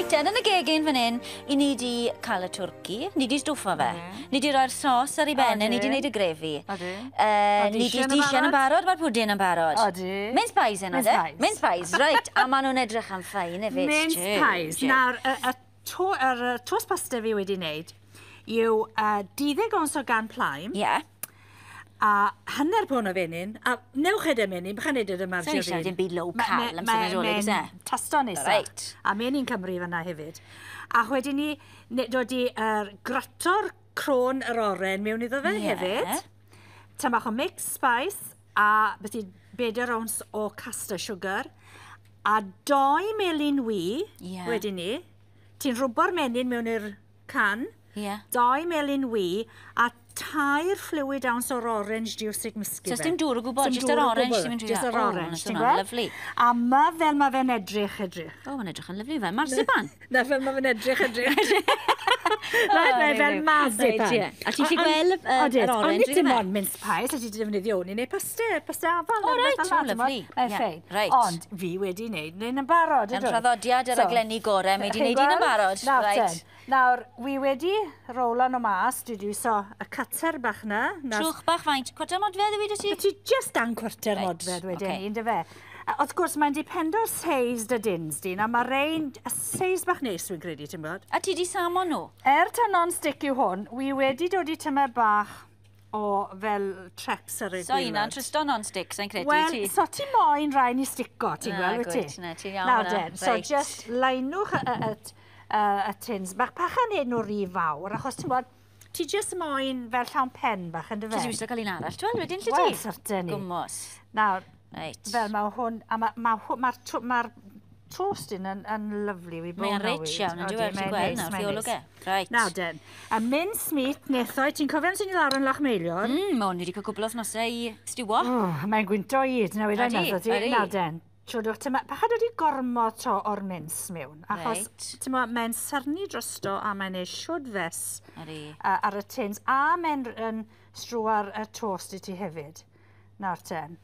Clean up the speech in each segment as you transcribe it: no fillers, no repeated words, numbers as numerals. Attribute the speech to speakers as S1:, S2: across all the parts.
S1: Reit, yn y gegin fan hyn, i ni di cael y twrci, ni di stwffa fe. Ni di roi'r sos ar ei benne, ni di wneud y grefi. Ni di disian yn barod, mae'r pwdyn yn barod. Mince pies yna, de? Mince pies, reit. A maen nhw'n edrych am ffain hefyd.
S2: Mince pies. Nawr, y toast pasta fi wedi wneud yw 12 ons o gan plaen.
S1: Ie.
S2: A hanner pwn o fenyn, a newch edrych menyn, bych yn edrych yma'r
S1: So i siarad yn byd low cal am sy'n nadolig, is e?
S2: Tasto nesaf.
S1: Reit.
S2: A menyn Cymru fanna hefyd. A wedyn ni dod i grato'r crôn yr oren mewn iddo fe hefyd. Tam bach o mixed spice a beth i 4 ons o caster sugar. A 2 melyn wy wedyn ni. Ti'n rwbo'r menyn mewn i'r can. 2 melyn wy a 2 fluid ounce o'r orange juice i'ch misgi fe.
S1: So dim dŵr o gwybod, jyst yr orange sy'n mynd
S2: Just yr orange, ti'n gweld?
S1: Lyflu.
S2: A fel mae fe'n edrych.
S1: O, mae'n edrych yn lyflu fe. Marzipan.
S2: Na, fel mae fe'n edrych. Mae fel marzipan.
S1: A ti'n gallu gweld yr orange?
S2: Ond nid dim ond mince pies, a ti'n defnyddio ni, neu pasta afal.
S1: O, reit, o, lyflu.
S2: Ond fi wedi wneud yn barod.
S1: Yn traddodiad yr aglenni gorau, mae wedi wneud un yn barod.
S2: Nawr, wi wedi rowlan o mas, dwi wedi so y cater bach na.
S1: Trwch bach faint, cwarter modfedd yw wedi ti?
S2: Ti just dan cwarter modfedd wedyn ni, ynddo fe. Wrth gwrs, mae'n dependo seis dy dins di, a mae rein, y seis bach neis dwi'n credu, ti'n bod?
S1: A ti di samon nhw?
S2: Ta non-stick yw hwn, wi wedi dod i tyma bach o fel trecs ar y gwylod.
S1: So una'n trysto non-stick, sa'n credu ti?
S2: Wel, so ti moyn rai ni stico, ti'n gweld, wyt ti?
S1: Na, ti'n iawn yna.
S2: So just lainwch y tins bach, pach a neud nhw rhy fawr, achos ti'n bod, ti just moyn fel llawn pen bach yn dy fe.
S1: Ti wisgo cael un arall, ti'n wedyn lle ti?
S2: Wel, certainly.
S1: Gwmos.
S2: Nawr, fel mae hwn, a mae'r toast yn lyflu.
S1: Mae'n rich iawn, yn dwi'n gweld nawr, fiolwg e.
S2: Nawr den, a mince meat nethoi, ti'n cofio am sy'n i lawr yn Lochmeilion?
S1: Mae hwn wedi cael cwbl o thnosau i stiwo.
S2: Mae'n gwynto i yd, nawr i Nawr den. Pach dod i gormod o'r mince mewn, achos mae'n sarni drosto a mae'n ei siwd fes ar y tins, a mae'n strw ar y toast i ti hefyd. Nawr ten.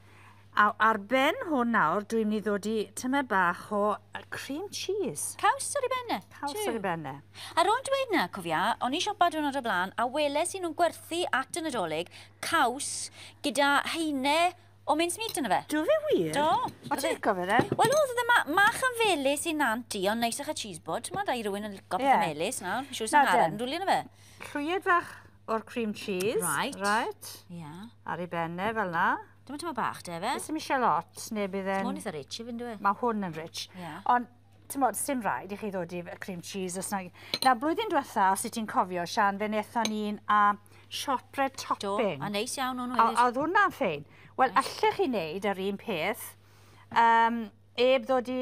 S2: A ar ben hwn nawr, dwi'n mynd i ddod i tyma bach o cream cheese.
S1: Caws ar ei benne?
S2: Caws ar ei benne.
S1: Ar ôl dweud na, cofia, o'n i siopa diwrnod o blaen, a weles i nhw'n gwerthu at y Nadolig caws gyda heine o mince meat yna fe. Do
S2: fe wir?
S1: Do.
S2: O ti'n licio fe then?
S1: Wel, oedd e mach yn felus i nant i, ond neis a'ch a cheese bod. Mae da i rywun yn licio beth melus nawr. Siwr sy'n haren yn dwlu yna fe.
S2: Llwyd fach o'r cream cheese. Right. Ar ei benne fel na.
S1: Dyma tyma bach, de fe?
S2: Ys ym eisiau lot, neu bydd yn...
S1: Mae'n eitha rich i fynd dwi.
S2: Mae hwn yn rich. Ond, ti'n modd, dim rhaid i chi ddod i cream cheese. Na, blwyddyn diwetha, os i ti'n cofio, Sian, fe wnaethon ni'n shortbread topping.
S1: Do, a neis iawn o'n
S2: wedyn. A oedd hwnna'n ffein. Wel, allech chi wneud yr un peth, ddod i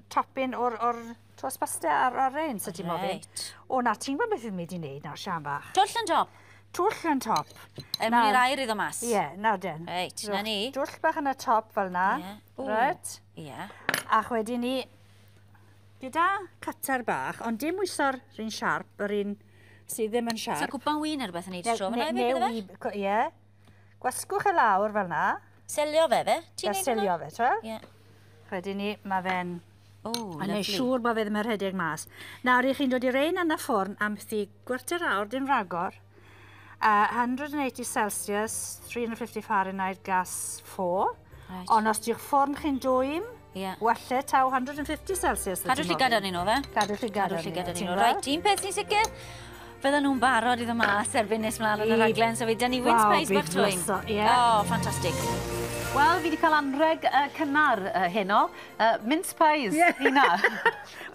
S2: topping o'r toast pasta ar ein, so ti'n modd. O, na, ti'n gwybod beth yw'n mynd i wneud nawr, Sian bach?
S1: Twll yn top?
S2: Twll yn top.
S1: Mwyn i'r air iddo mas?
S2: Ie, nawr den.
S1: Reit, na ni.
S2: Twll bach yn y top fel na. Reit. Ac wedyn ni, gyda cutter bach, ond dim wyso'r un siarp, yr un sydd ddim yn siarp.
S1: So cwpan wyn ar beth yn neud tro fyna i beth fe?
S2: Ie. Gwasgwch y lawr fel na.
S1: Selio fe fe?
S2: Selio fe, tre? Wedyn ni, mae fe'n... A neu siŵr bod fe ddim yn rhedeg mas. Nawr, i chi'n dod i rein yn y ffwrn am beth i gwarter awr, dim ragor. 180 Celsius, 350 Fahrenheit, gas 4. Ond os di'ch ffwrn chi'n dwym, welle taw 150 Celsius.
S1: Cadwch chi gadar ni'n o fe?
S2: Cadwch chi gadar ni'n o.
S1: Rhaid, un peth sy'n sicr, fydden nhw'n barod iddo mas erbyn nes mlaen yn y rhaglen, so fi dyn ni mince pies bach twyn. O, ffantastig.
S3: Wel, fi wedi cael anreg cynnar heno. Mince pies, hynna.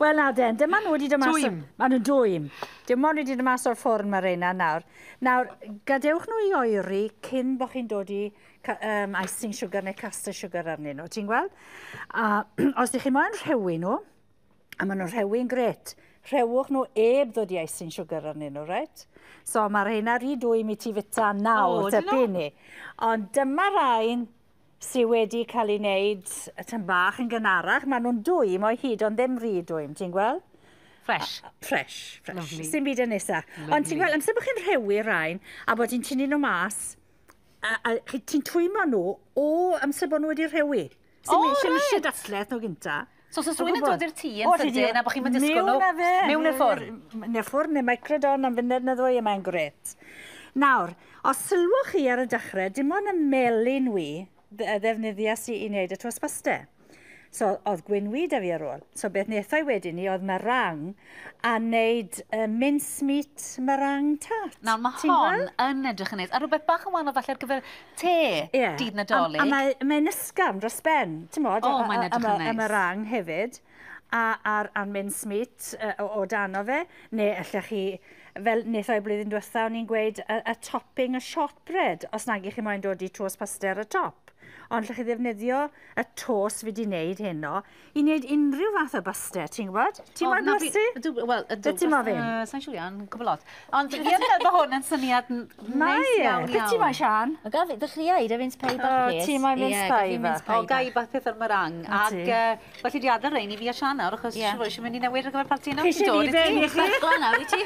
S2: Wel, na den, dyma nhw wedi dod mas... Dwym. Maen nhw'n dwym. Dim ond wedi dod mas o'r ffwrn mae reina nawr. Nawr, gadewch nhw i oeri cyn bod chi'n dod i icing sugar neu caster sugar arnyn nhw, ti'n gweld? Os ydych chi'n moyn rhewi nhw, a maen nhw'n rhewi'n gret, rhewwch nhw ddod i icing sugar arnyn nhw, right? So mae reina rhy dwym i ti fita nawr, tebyn ni. Ond dyma rain sydd wedi cael ei wneud yn bach yn gynharach. Maen nhw'n dwym o'i hyd, ond ddim rhy dwym, ti'n gweld?
S3: Fresh.
S2: Fresh. Sy'n byd yn nesa. Ond ti'n gweld, amser bod chi'n rhewi rhain, a bod ti'n tynnu nhw mas, a ti'n twymo nhw o amser bod nhw wedi rhewi. Sy'n eisiau datleth nhw gynta.
S3: So, os rwy'n yn dod i'r tŷ yn sydyn a bod chi'n mynd disgwyl nhw mewn i'r ffwrn?
S2: Mewn i'r ffwrn neu microdon am funud na ddwy yma'n gret. Nawr, os sylwch chi ar y dechrau, dim ond y melyn wi ddefnyddias i wneud y tosbaste. So, oedd gwynwi da fi ar ôl. So, beth wnaethai wedyn ni oedd meringue a wneud mincemeat meringue tart.
S3: Nawr, mae hon yn edrych yn neis. A rhywbeth bach yn wahanol falle ar gyfer te dydd Nadolig.
S2: A mae'n ysgafn dros ben, ti'n modd,
S3: mae'n edrych yn neis.
S2: Y meringue hefyd, a'r mincemeat o dano fe, neu allech chi, fel wnaethai blwyddyn diwethaf, o'n i'n gweud y topping y shortbread, os nag chi moyn dod i toast pasta ar y top. Ond allech chi ddefnyddio y tos fi wedi wneud heno i wneud unrhyw fath o basta, ti'n gwybod? Ti'n moyn blasu?
S3: Wel,
S2: ti'n moyn fynd?
S3: Sa'n siŵr iawn, cwbl lot. Ond fi'n meddwl bod hwn yn syniad neis iawn.
S2: Beth ti'n moyn, Sian?
S1: O gael fi, ddechreuai, da fi'n spei bach peth.
S2: Ti'n moyn mince pie?
S3: O, gai bach peth o'r meringue. Ac felly di adael rein i fi a Sian nawr, achos siŵr eisiau mynd i newid ar gyfer parti nawr.
S2: Ceisio ni fe, ni chi?
S1: Glan nawr i ti.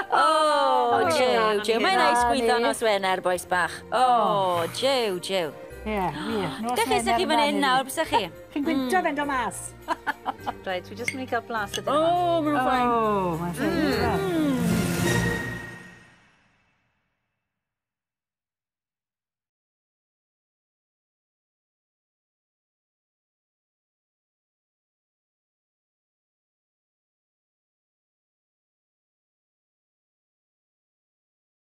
S1: O, Jew. Mae'n neis gweithio nos Wener, boes bach. O, Jew.
S2: Ie, wir.
S1: Gallai chi fan hyn nawr, bysach chi?
S2: Chi'n gwynto fynd o mas.
S3: Rhaid, dwi jyst mynd i gael blas ydyn
S1: O, maen nhw'n ffain.
S2: O, mae'n ffein.